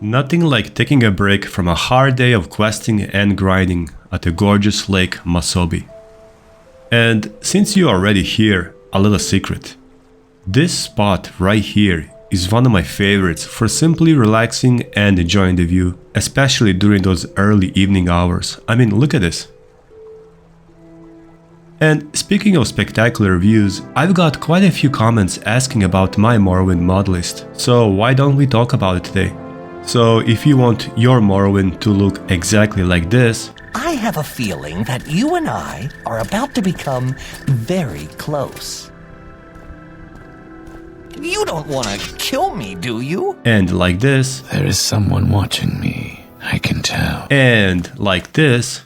Nothing like taking a break from a hard day of questing and grinding at the gorgeous lake Masobi. And since you're already here, a little secret. This spot right here is one of my favorites for simply relaxing and enjoying the view, especially during those early evening hours. I mean, look at this. And speaking of spectacular views, I've got quite a few comments asking about my Morrowind Modlist, so why don't we talk about it today? So if you want your Morrowind to look exactly like this, I have a feeling that you and I are about to become very close. You don't want to kill me, do you? And like this, there is someone watching me, I can tell. And like this,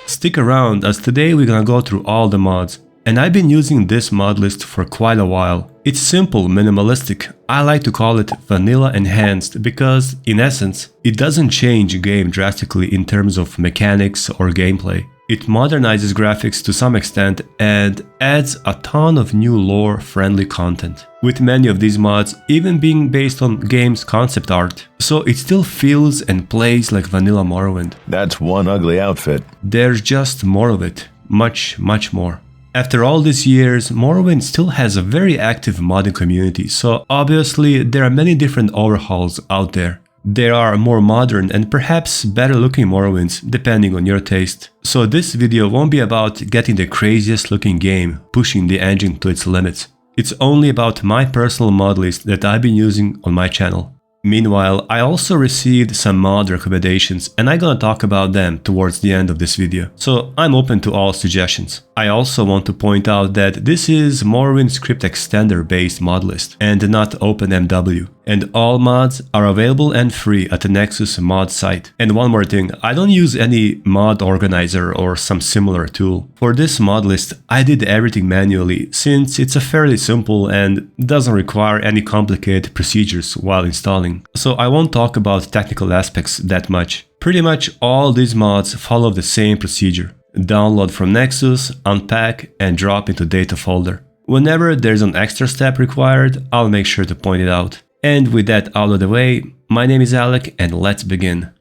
stick around as today we're gonna go through all the mods. And I've been using this mod list for quite a while. It's simple, minimalistic. I like to call it vanilla enhanced because, in essence, it doesn't change the game drastically in terms of mechanics or gameplay. It modernizes graphics to some extent and adds a ton of new lore-friendly content, with many of these mods even being based on game's concept art. So it still feels and plays like vanilla Morrowind. That's one ugly outfit. There's just more of it. Much more. After all these years, Morrowind still has a very active modding community, so obviously there are many different overhauls out there. There are more modern and perhaps better looking Morrowinds, depending on your taste. So this video won't be about getting the craziest looking game, pushing the engine to its limits. It's only about my personal mod list that I've been using on my channel. Meanwhile, I also received some mod recommendations and I'm gonna talk about them towards the end of this video, so I'm open to all suggestions. I also want to point out that this is Morrowind script extender based mod list and not OpenMW, and all mods are available and free at the Nexus mod site. And one more thing, I don't use any mod organizer or some similar tool. For this mod list, I did everything manually since it's a fairly simple and doesn't require any complicated procedures while installing. So I won't talk about technical aspects that much. Pretty much all these mods follow the same procedure. Download from Nexus, unpack and drop into data folder. Whenever there's an extra step required, I'll make sure to point it out. And with that out of the way, my name is Alec and let's begin.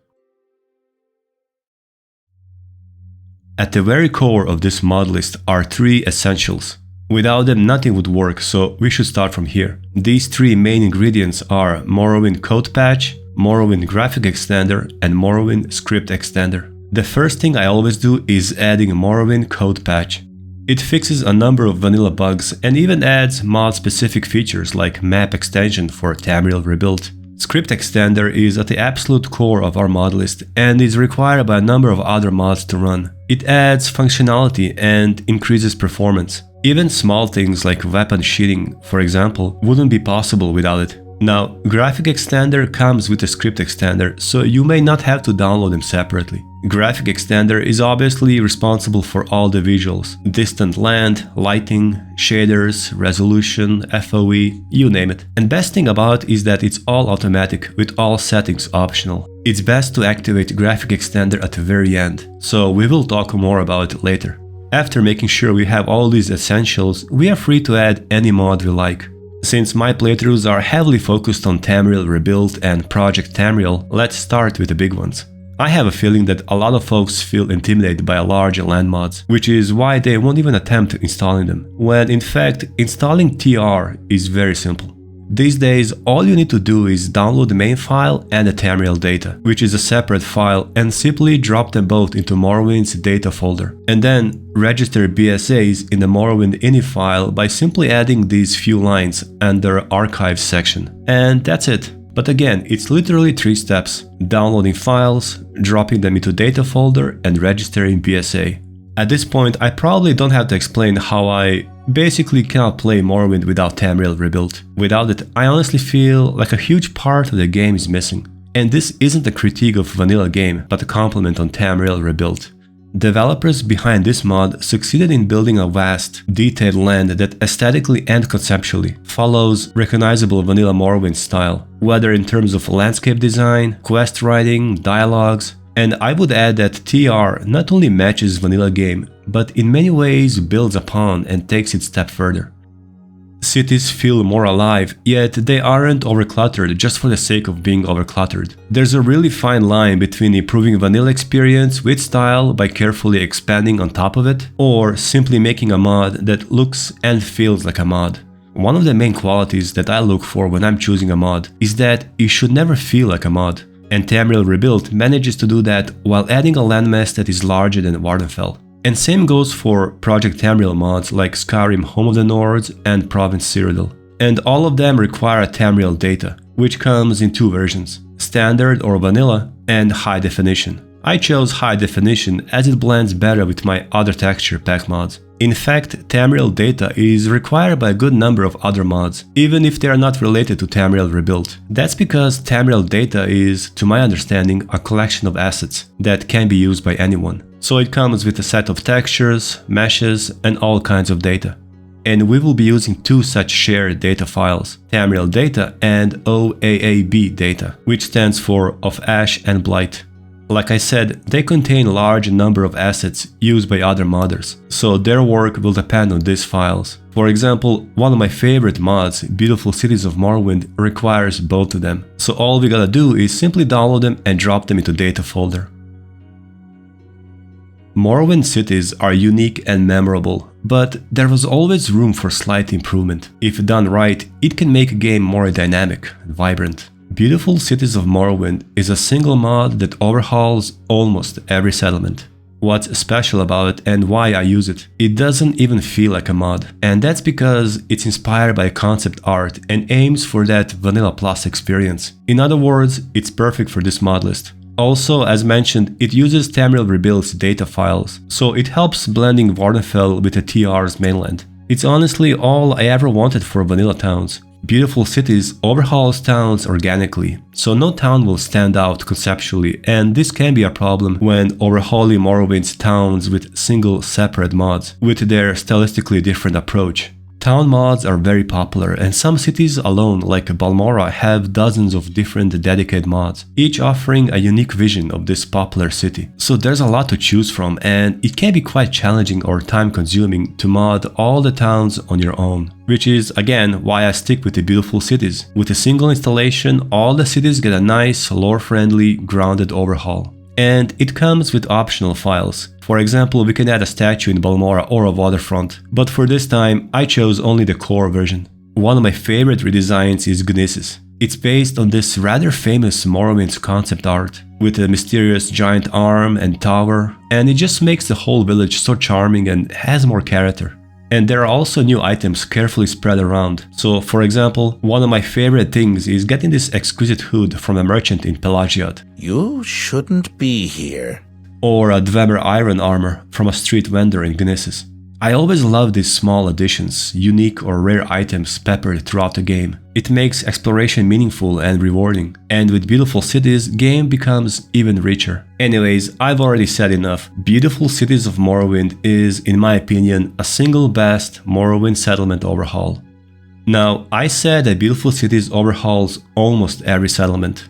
At the very core of this mod list are three essentials. Without them nothing would work, so we should start from here. These three main ingredients are Morrowind Code Patch, Morrowind Graphic Extender and Morrowind Script Extender. The first thing I always do is adding a Morrowind Code Patch. It fixes a number of vanilla bugs and even adds mod-specific features like map extension for Tamriel Rebuilt. Script Extender is at the absolute core of our mod list and is required by a number of other mods to run. It adds functionality and increases performance. Even small things like weapon sheathing, for example, wouldn't be possible without it. Now, Graphic Extender comes with a Script Extender, so you may not have to download them separately. Graphic Extender is obviously responsible for all the visuals: distant land, lighting, shaders, resolution, FOE, you name it. And best thing about is that it's all automatic with all settings optional. It's best to activate Graphic Extender at the very end, so we will talk more about it later. After making sure we have all these essentials, we are free to add any mod we like. Since my playthroughs are heavily focused on Tamriel Rebuilt and Project Tamriel, let's start with the big ones. I have a feeling that a lot of folks feel intimidated by large land mods, which is why they won't even attempt installing them, when in fact installing TR is very simple. These days, all you need to do is download the main file and the Tamriel data, which is a separate file, and simply drop them both into Morrowind's data folder. And then register BSAs in the Morrowind ini file by simply adding these few lines under Archives section. And that's it. But again, it's literally 3 steps: downloading files, dropping them into data folder, and registering BSA. At this point, I probably don't have to explain how I basically cannot play Morrowind without Tamriel Rebuilt. Without it, I honestly feel like a huge part of the game is missing. And this isn't a critique of vanilla game, but a compliment on Tamriel Rebuilt. Developers behind this mod succeeded in building a vast, detailed land that aesthetically and conceptually follows recognizable vanilla Morrowind style, whether in terms of landscape design, quest writing, dialogues. And I would add that TR not only matches vanilla game, but in many ways builds upon and takes it a step further. cities feel more alive, yet they aren't overcluttered just for the sake of being overcluttered. There's a really fine line between improving vanilla experience with style by carefully expanding on top of it, or simply making a mod that looks and feels like a mod. One of the main qualities that I look for when I'm choosing a mod is that it should never feel like a mod. And Tamriel Rebuilt manages to do that while adding a landmass that is larger than Vardenfell. And same goes for Project Tamriel mods like Skyrim Home of the Nords and Province Cyrodiil. And all of them require Tamriel data, which comes in two versions, standard or vanilla and high definition. I chose high definition as it blends better with my other texture pack mods. In fact, Tamriel data is required by a good number of other mods, even if they are not related to Tamriel Rebuilt. That's because Tamriel data is, to my understanding, a collection of assets that can be used by anyone. So it comes with a set of textures, meshes, and all kinds of data. And we will be using two such shared data files, Tamriel data and OAAB data, which stands for Of Ash and Blight. Like I said, they contain a large number of assets used by other modders, so their work will depend on these files. For example, one of my favorite mods, Beautiful Cities of Morrowind, requires both of them, so all we gotta do is simply download them and drop them into data folder. Morrowind cities are unique and memorable, but there was always room for slight improvement. If done right, it can make a game more dynamic and vibrant. Beautiful Cities of Morrowind is a single mod that overhauls almost every settlement. What's special about it and why I use it? It doesn't even feel like a mod, and that's because it's inspired by concept art and aims for that Vanilla Plus experience. In other words, it's perfect for this mod list. Also, as mentioned, it uses Tamriel Rebuilt's data files, so it helps blending Vardenfell with the TR's mainland. It's honestly all I ever wanted for vanilla towns. Beautiful Cities overhauls towns organically, so no town will stand out conceptually, and this can be a problem when overhauling Morrowind's towns with single separate mods, with their stylistically different approach. Town mods are very popular, and some cities alone, like Balmora, have dozens of different dedicated mods, each offering a unique vision of this popular city. So there's a lot to choose from, and it can be quite challenging or time-consuming to mod all the towns on your own. Which is, again, why I stick with the Beautiful Cities. With a single installation, all the cities get a nice, lore-friendly, grounded overhaul. And it comes with optional files. For example, we can add a statue in Balmora or a waterfront, but for this time I chose only the core version. One of my favorite redesigns is Gnisis. It's based on this rather famous Morrowind's concept art, with a mysterious giant arm and tower, and it just makes the whole village so charming and has more character. And there are also new items carefully spread around. So, for example, one of my favorite things is getting this exquisite hood from a merchant in Pelagiad. You shouldn't be here. Or a Dwemer iron armor from a street vendor in Gnisis. I always love these small additions, unique or rare items peppered throughout the game. It makes exploration meaningful and rewarding, and with Beautiful Cities, game becomes even richer. Anyways, I've already said enough. Beautiful Cities of Morrowind is, in my opinion, a single best Morrowind settlement overhaul. Now, I said that Beautiful Cities overhauls almost every settlement.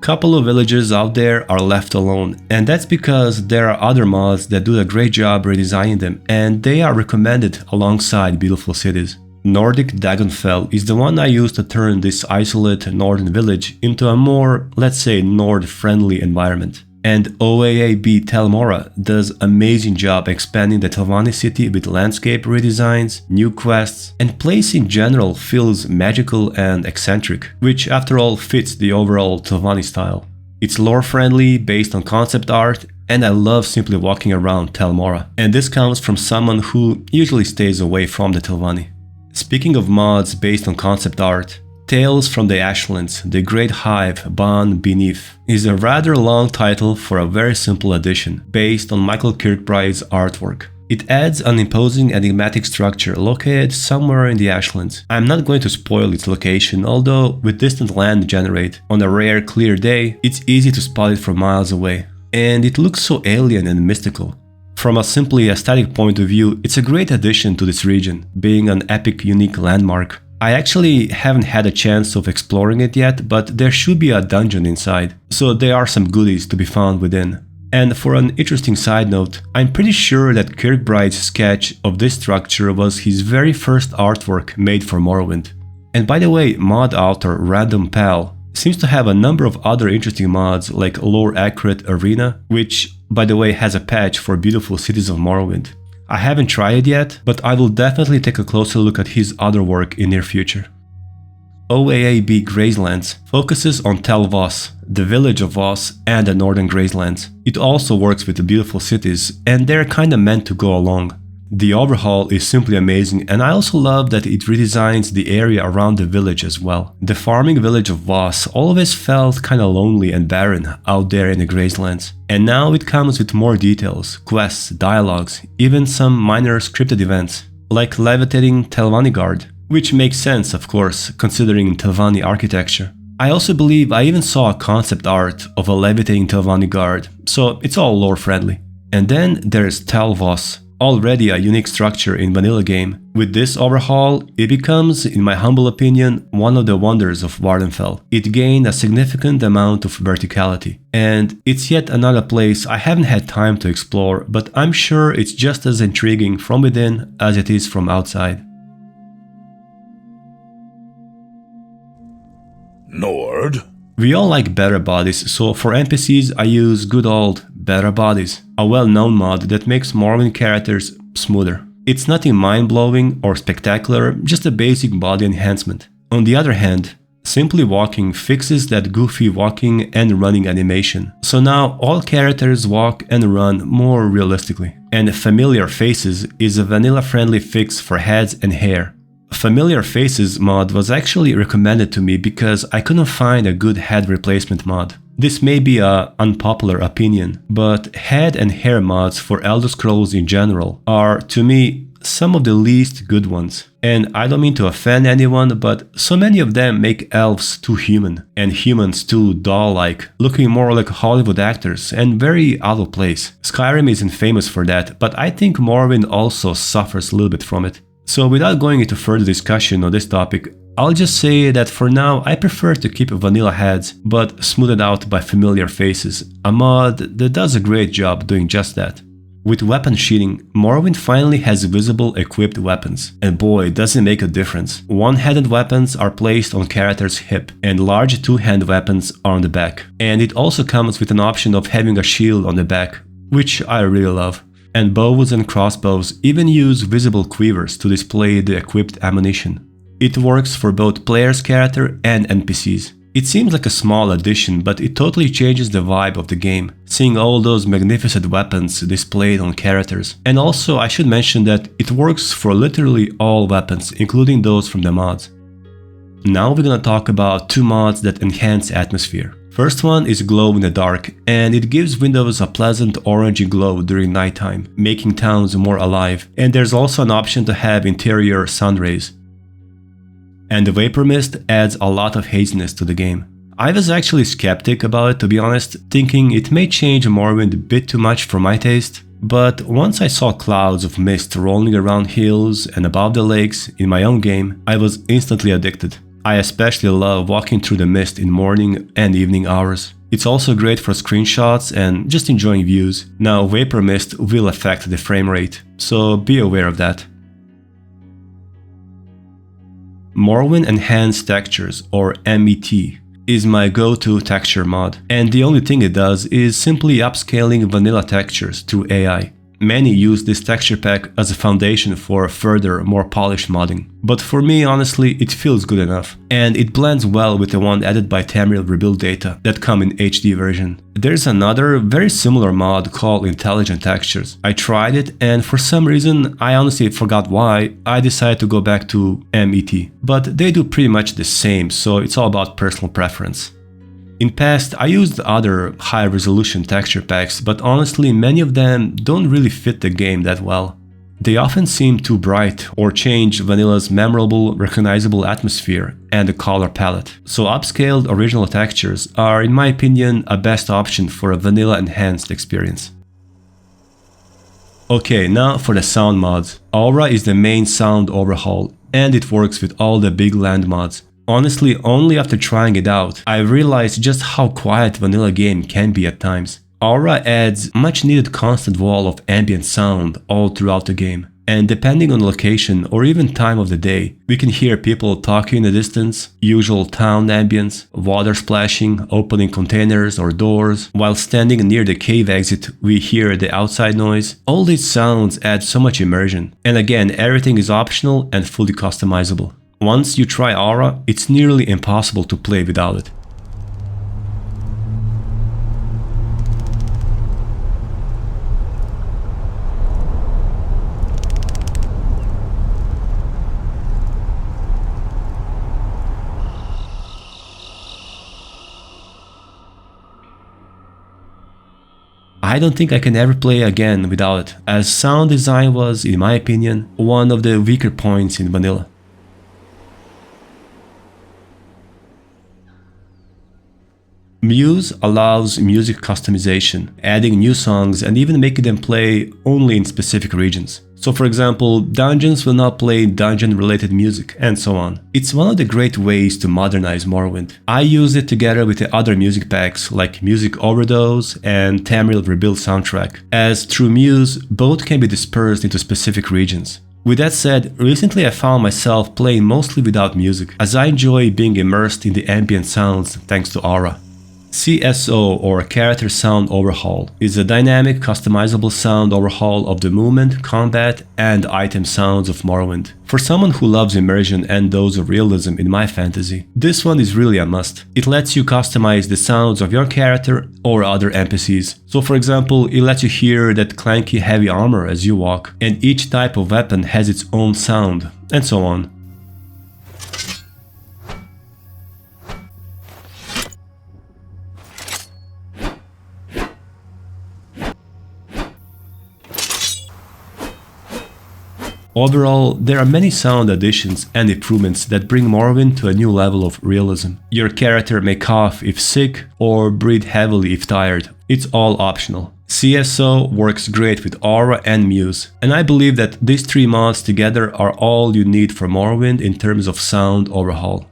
Couple of villages out there are left alone, and that's because there are other mods that do a great job redesigning them, and they are recommended alongside Beautiful Cities. Nordic Dagon Fel is the one I used to turn this isolated northern village into a more, let's say, Nord-friendly environment. And OAAB Tel Mora does an amazing job expanding the Telvanni city with landscape redesigns, new quests, and place in general feels magical and eccentric, which after all fits the overall Telvanni style. It's lore-friendly, based on concept art, and I love simply walking around Tel Mora. And this comes from someone who usually stays away from the Telvanni. Speaking of mods based on concept art, Tales from the Ashlands, The Great Hive, Baan, Binif is a rather long title for a very simple addition, based on Michael Kirkbride's artwork. It adds an imposing enigmatic structure located somewhere in the Ashlands. I'm not going to spoil its location, although with distant land generate, on a rare clear day, it's easy to spot it from miles away. And it looks so alien and mystical. From a simply aesthetic point of view, it's a great addition to this region, being an epic, unique landmark. I actually haven't had a chance of exploring it yet, but there should be a dungeon inside, so there are some goodies to be found within. And for an interesting side note, I'm pretty sure that Kirkbride's sketch of this structure was his very first artwork made for Morrowind. And by the way, mod author RandomPal seems to have a number of other interesting mods like Lore Accurate Arena, which by the way has a patch for beautiful cities of Morrowind. I haven't tried it yet, but I will definitely take a closer look at his other work in near future. OAAB Grazelands focuses on Tel Voss, the village of Voss and the northern Grazelands. It also works with the beautiful cities, and they're kinda meant to go along. The overhaul is simply amazing, and I also love that it redesigns the area around the village as well. The farming village of Voss always felt kinda lonely and barren out there in the Grazelands, and now it comes with more details, quests, dialogues, even some minor scripted events, like levitating Telvanni Guard, which makes sense of course, considering Telvanni architecture. I also believe I even saw a concept art of a levitating Telvanni Guard, so it's all lore friendly. And then there's Tel Voss, already a unique structure in vanilla game. With this overhaul, it becomes, in my humble opinion, one of the wonders of Vvarden Fel. It gained a significant amount of verticality, and it's yet another place I haven't had time to explore, but I'm sure it's just as intriguing from within as it is from outside. Nord? We all like better bodies, so for NPCs I use good old better bodies, a well-known mod that makes Morrowind characters smoother. It's nothing mind-blowing or spectacular, just a basic body enhancement. On the other hand, simply walking fixes that goofy walking and running animation, so now all characters walk and run more realistically. And Familiar Faces is a vanilla-friendly fix for heads and hair. Familiar Faces mod was actually recommended to me because I couldn't find a good head replacement mod. This may be an unpopular opinion, but head and hair mods for Elder Scrolls in general are, to me, some of the least good ones. And I don't mean to offend anyone, but so many of them make elves too human, and humans too doll-like, looking more like Hollywood actors and very out of place. Skyrim isn't famous for that, but I think Morrowind also suffers a little bit from it. So without going into further discussion on this topic, I'll just say that for now I prefer to keep vanilla heads, but smoothed out by Familiar Faces, a mod that does a great job doing just that. With weapon sheathing, Morrowind finally has visible equipped weapons, and boy does it make a difference. One-handed weapons are placed on character's hip, and large two-hand weapons are on the back. And it also comes with an option of having a shield on the back, which I really love. And bows and crossbows even use visible quivers to display the equipped ammunition. It works for both player's character and NPCs. It seems like a small addition, but it totally changes the vibe of the game, seeing all those magnificent weapons displayed on characters. And also I should mention that it works for literally all weapons, including those from the mods. Now we're gonna talk about two mods that enhance atmosphere. First one is Glow in the Dark, and it gives windows a pleasant orangey glow during nighttime, making towns more alive, and there's also an option to have interior sun rays. And the Vapourmist adds a lot of haziness to the game. I was actually skeptic about it, to be honest, thinking it may change Morrowind a bit too much for my taste, but once I saw clouds of mist rolling around hills and above the lakes in my own game, I was instantly addicted. I especially love walking through the mist in morning and evening hours. It's also great for screenshots and just enjoying views. Now Vapourmist will affect the frame rate, so be aware of that. Morrowind Enhanced Textures, or MET, is my go-to texture mod, and the only thing it does is simply upscaling vanilla textures through AI. Many use this texture pack as a foundation for further, more polished modding. But for me, honestly, it feels good enough. And it blends well with the one added by Tamriel Rebuilt data that come in HD version. There's another, very similar mod called Intelligent Textures. I tried it, and for some reason, I honestly forgot why, I decided to go back to MET. But they do pretty much the same, so it's all about personal preference. In past, I used other high-resolution texture packs, but honestly many of them don't really fit the game that well. They often seem too bright or change Vanilla's memorable, recognizable atmosphere and the color palette. So upscaled original textures are, in my opinion, a best option for a vanilla enhanced experience. Okay, now for the sound mods. Aura is the main sound overhaul, and it works with all the big land mods. Honestly, only after trying it out, I realized just how quiet vanilla game can be at times. Aura adds much needed constant wall of ambient sound all throughout the game. And depending on location or even time of the day, we can hear people talking in the distance, usual town ambience, water splashing, opening containers or doors. While standing near the cave exit, we hear the outside noise. All these sounds add so much immersion. And again, everything is optional and fully customizable. Once you try Aura, it's nearly impossible to play without it. I don't think I can ever play again without it, as sound design was, in my opinion, one of the weaker points in vanilla. MUSE allows music customization, adding new songs and even making them play only in specific regions. So for example, dungeons will not play dungeon-related music, and so on. It's one of the great ways to modernize Morrowind. I use it together with the other music packs like Music Overdose and Tamriel Rebuilt soundtrack, as through MUSE, both can be dispersed into specific regions. With that said, recently I found myself playing mostly without music, as I enjoy being immersed in the ambient sounds thanks to Aura. CSO, or Character Sound Overhaul, is a dynamic, customizable sound overhaul of the movement, combat, and item sounds of Morrowind. For someone who loves immersion and dose of realism in my fantasy, this one is really a must. It lets you customize the sounds of your character or other NPCs. So for example, it lets you hear that clanky heavy armor as you walk, and each type of weapon has its own sound, and so on. Overall, there are many sound additions and improvements that bring Morrowind to a new level of realism. Your character may cough if sick or breathe heavily if tired. It's all optional. CSO works great with Aura and MUSE, and I believe that these three mods together are all you need for Morrowind in terms of sound overhaul.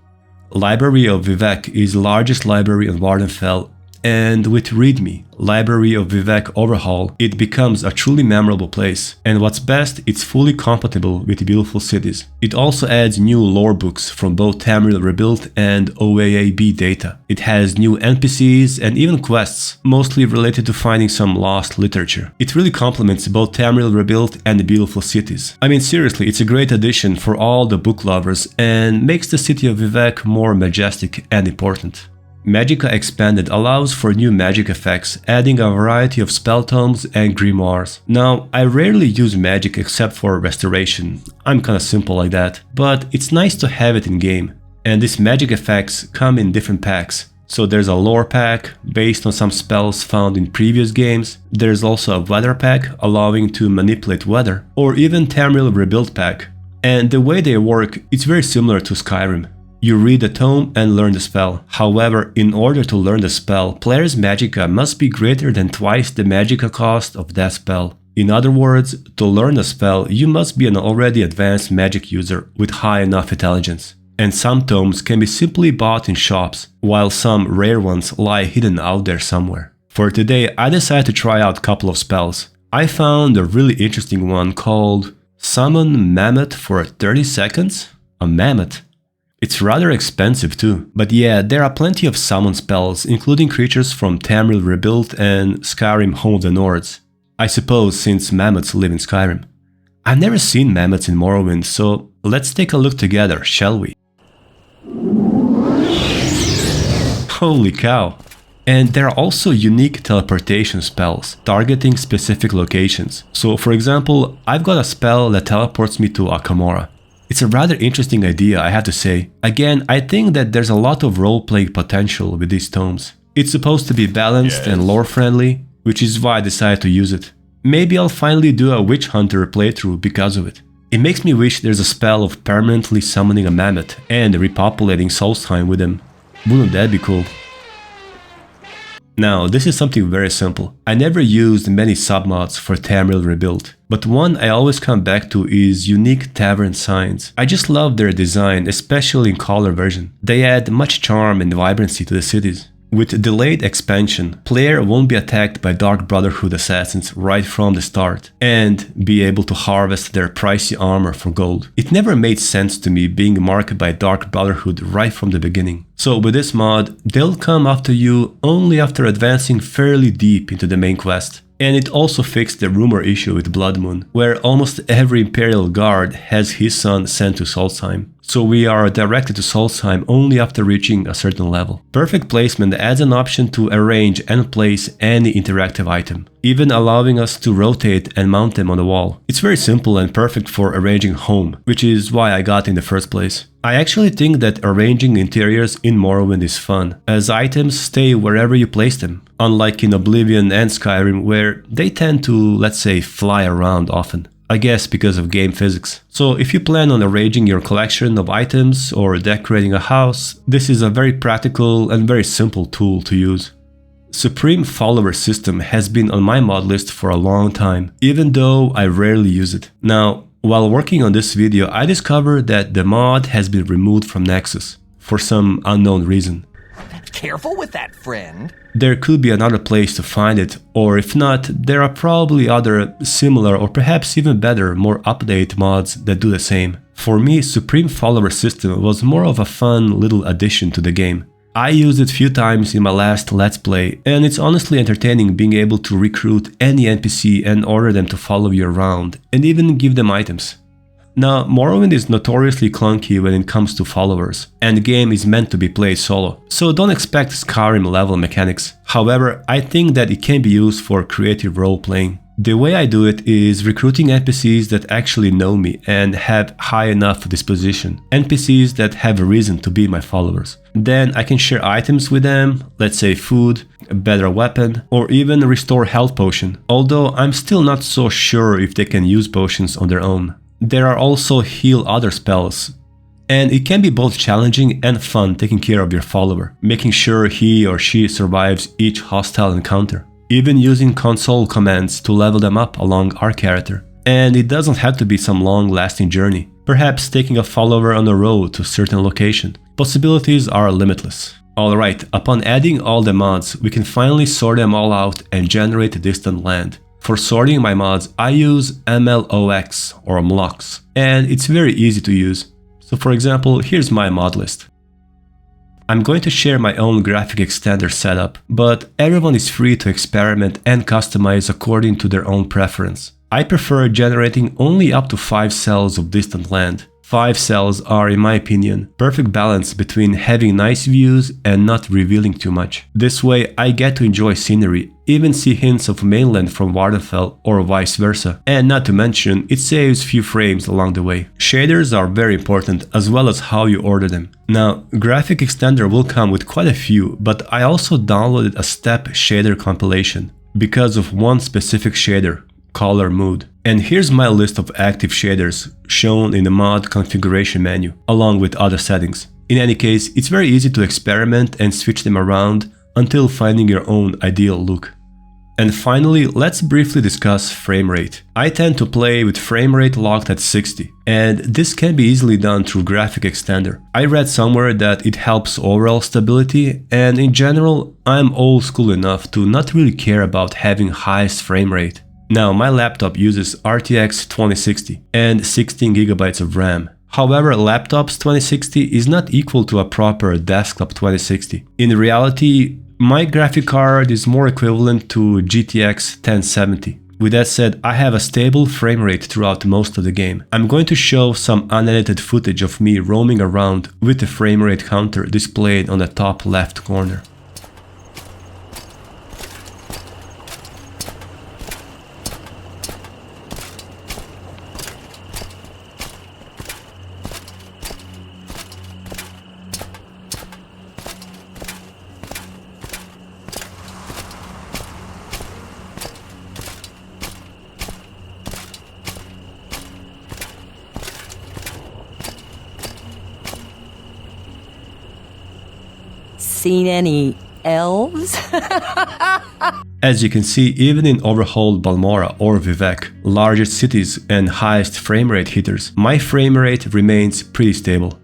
Library of Vivec is the largest library on RandomPal Fel, and with ReadMe, Library of Vivec Overhaul, it becomes a truly memorable place. And what's best, it's fully compatible with beautiful cities. It also adds new lore books from both Tamriel Rebuilt and OAAB data. It has new NPCs and even quests, mostly related to finding some lost literature. It really complements both Tamriel Rebuilt and the beautiful cities. I mean, seriously, it's a great addition for all the book lovers and makes the city of Vivec more majestic and important. Magicka Expanded allows for new magic effects, adding a variety of spell tomes and grimoires. Now, I rarely use magic except for restoration, I'm kinda simple like that, but it's nice to have it in game. And these magic effects come in different packs. So there's a lore pack based on some spells found in previous games, there's also a weather pack allowing to manipulate weather, or even Tamriel Rebuilt pack. And the way they work, it's very similar to Skyrim. You read the tome and learn the spell. However, in order to learn the spell, player's magicka must be greater than twice the magicka cost of that spell. In other words, to learn a spell, you must be an already advanced magic user with high enough intelligence. And some tomes can be simply bought in shops, while some rare ones lie hidden out there somewhere. For today, I decided to try out a couple of spells. I found a really interesting one called Summon Mammoth for 30 seconds? A mammoth? It's rather expensive too, but yeah, there are plenty of summon spells, including creatures from Tamriel Rebuilt and Skyrim Home of the Nords. I suppose since mammoths live in Skyrim. I've never seen mammoths in Morrowind, so let's take a look together, shall we? Holy cow! And there are also unique teleportation spells, targeting specific locations. So for example, I've got a spell that teleports me to Akamora. It's a rather interesting idea, I have to say. Again, I think that there's a lot of role-playing potential with these tomes. It's supposed to be balanced and lore-friendly, which is why I decided to use it. Maybe I'll finally do a Witch Hunter playthrough because of it. It makes me wish there's a spell of permanently summoning a mammoth and repopulating Solstheim with him. Wouldn't that be cool? Now, this is something very simple. I never used many submods for Tamriel Rebuilt, but one I always come back to is unique Tavern signs. I just love their design, especially in color version. They add much charm and vibrancy to the cities. With delayed expansion, player won't be attacked by Dark Brotherhood assassins right from the start and be able to harvest their pricey armor for gold. It never made sense to me being marked by Dark Brotherhood right from the beginning. So with this mod, they'll come after you only after advancing fairly deep into the main quest. And it also fixed the rumor issue with Blood Moon, where almost every Imperial Guard has his son sent to Solstheim. So we are directed to Solstheim only after reaching a certain level. Perfect Placement adds an option to arrange and place any interactive item, even allowing us to rotate and mount them on the wall. It's very simple and perfect for arranging home, which is why I got in the first place. I actually think that arranging interiors in Morrowind is fun, as items stay wherever you place them, unlike in Oblivion and Skyrim where they tend to, let's say, fly around often. I guess because of game physics. So if you plan on arranging your collection of items or decorating a house, this is a very practical and very simple tool to use. Supreme Follower system has been on my mod list for a long time, even though I rarely use it. Now, while working on this video, I discovered that the mod has been removed from Nexus for some unknown reason. Careful with that, friend. There could be another place to find it, or if not, there are probably other similar or perhaps even better, more up-to-date mods that do the same. For me, Supreme Follower system was more of a fun little addition to the game. I used it a few times in my last Let's Play, and it's honestly entertaining being able to recruit any NPC and order them to follow you around, and even give them items. Now, Morrowind is notoriously clunky when it comes to followers, and the game is meant to be played solo, so don't expect Skyrim level mechanics. However, I think that it can be used for creative role-playing. The way I do it is recruiting NPCs that actually know me and have high enough disposition, NPCs that have a reason to be my followers. Then I can share items with them, let's say food, a better weapon, or even restore health potion, although I'm still not so sure if they can use potions on their own. There are also heal other spells, and it can be both challenging and fun taking care of your follower, making sure he or she survives each hostile encounter, even using console commands to level them up along our character. And it doesn't have to be some long-lasting journey, perhaps taking a follower on a road to a certain location. Possibilities are limitless. Alright, upon adding all the mods, we can finally sort them all out and generate a distant land. For sorting my mods, I use mlox or mlox, and it's very easy to use. So for example, here's my mod list. I'm going to share my own graphic extender setup, but everyone is free to experiment and customize according to their own preference. I prefer generating only up to 5 cells of distant land. 5 cells are, in my opinion, perfect balance between having nice views and not revealing too much. This way I get to enjoy scenery, even see hints of mainland from Vvardenfell or vice versa. And not to mention, it saves few frames along the way. Shaders are very important, as well as how you order them. Now, graphic extender will come with quite a few, but I also downloaded a step shader compilation because of one specific shader, Color Mood. And here's my list of active shaders shown in the mod configuration menu, along with other settings. In any case, it's very easy to experiment and switch them around until finding your own ideal look. And finally, let's briefly discuss framerate. I tend to play with framerate locked at 60, and this can be easily done through graphic extender. I read somewhere that it helps overall stability, and in general, I'm old school enough to not really care about having highest framerate. Now, my laptop uses RTX 2060 and 16GB of RAM. However, laptop's 2060 is not equal to a proper desktop 2060. In reality, my graphic card is more equivalent to GTX 1070. With that said, I have a stable frame rate throughout most of the game. I'm going to show some unedited footage of me roaming around with the frame rate counter displayed on the top left corner. Seen any elves? As you can see, even in Overhaul Tel Mora or Vivec, largest cities and highest framerate hitters, my framerate remains pretty stable.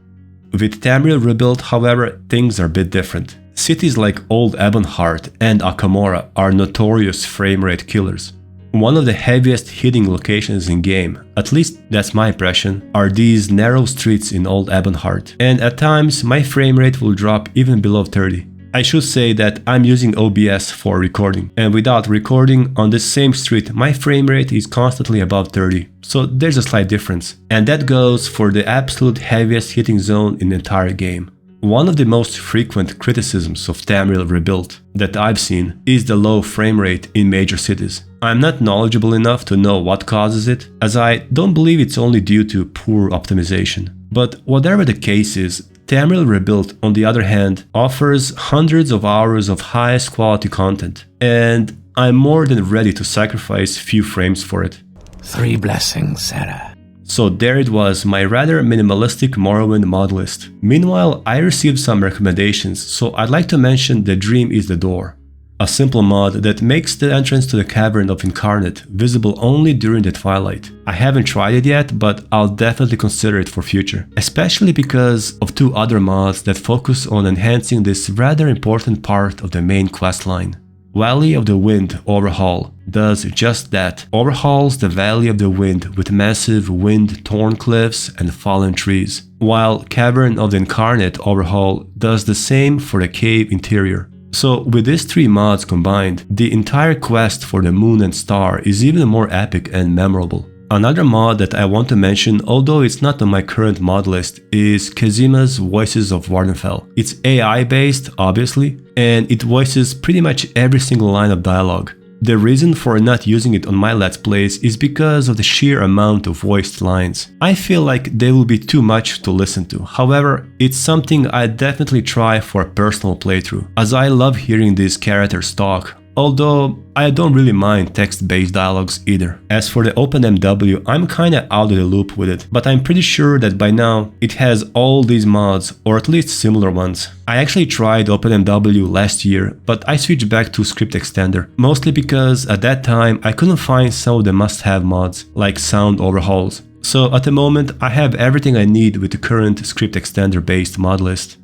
With Tamriel Rebuilt, however, things are a bit different. Cities like Old Ebonheart and Akamora are notorious framerate killers. One of the heaviest hitting locations in game, at least that's my impression, are these narrow streets in Old Ebonheart, and at times my framerate will drop even below 30. I should say that I'm using OBS for recording, and without recording on the same street my framerate is constantly above 30, so there's a slight difference, and that goes for the absolute heaviest hitting zone in the entire game. One of the most frequent criticisms of Tamriel Rebuilt that I've seen is the low framerate in major cities. I'm not knowledgeable enough to know what causes it, as I don't believe it's only due to poor optimization. But whatever the case is, Tamriel Rebuilt, on the other hand, offers hundreds of hours of highest quality content, and I'm more than ready to sacrifice few frames for it. 3 blessings, Sarah. So there it was, my rather minimalistic Morrowind Modlist. Meanwhile, I received some recommendations, so I'd like to mention The Dream is the Door. A simple mod that makes the entrance to the Cavern of Incarnate visible only during the twilight. I haven't tried it yet, but I'll definitely consider it for future, especially because of 2 other mods that focus on enhancing this rather important part of the main questline. Valley of the Wind Overhaul does just that, overhauls the Valley of the Wind with massive wind-torn cliffs and fallen trees, while Cavern of the Incarnate Overhaul does the same for the cave interior. So with these 3 mods combined, the entire quest for the moon and star is even more epic and memorable. Another mod that I want to mention, although it's not on my current mod list, is Kazima's Voices of Vardenfell. It's AI based, obviously, and it voices pretty much every single line of dialogue. The reason for not using it on my Let's Plays is because of the sheer amount of voiced lines. I feel like they will be too much to listen to, however, it's something I'd definitely try for a personal playthrough, as I love hearing these characters talk, although I don't really mind text-based dialogues either. As for the OpenMW, I'm kinda out of the loop with it, but I'm pretty sure that by now it has all these mods, or at least similar ones. I actually tried OpenMW last year, but I switched back to Script Extender, mostly because at that time I couldn't find some of the must-have mods, like sound overhauls. So at the moment I have everything I need with the current Script Extender based mod list.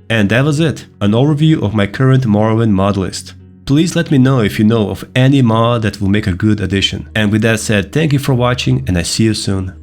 And that was it, an overview of my current Morrowind mod list. Please let me know if you know of any mod that will make a good addition. And with that said, thank you for watching and I see you soon.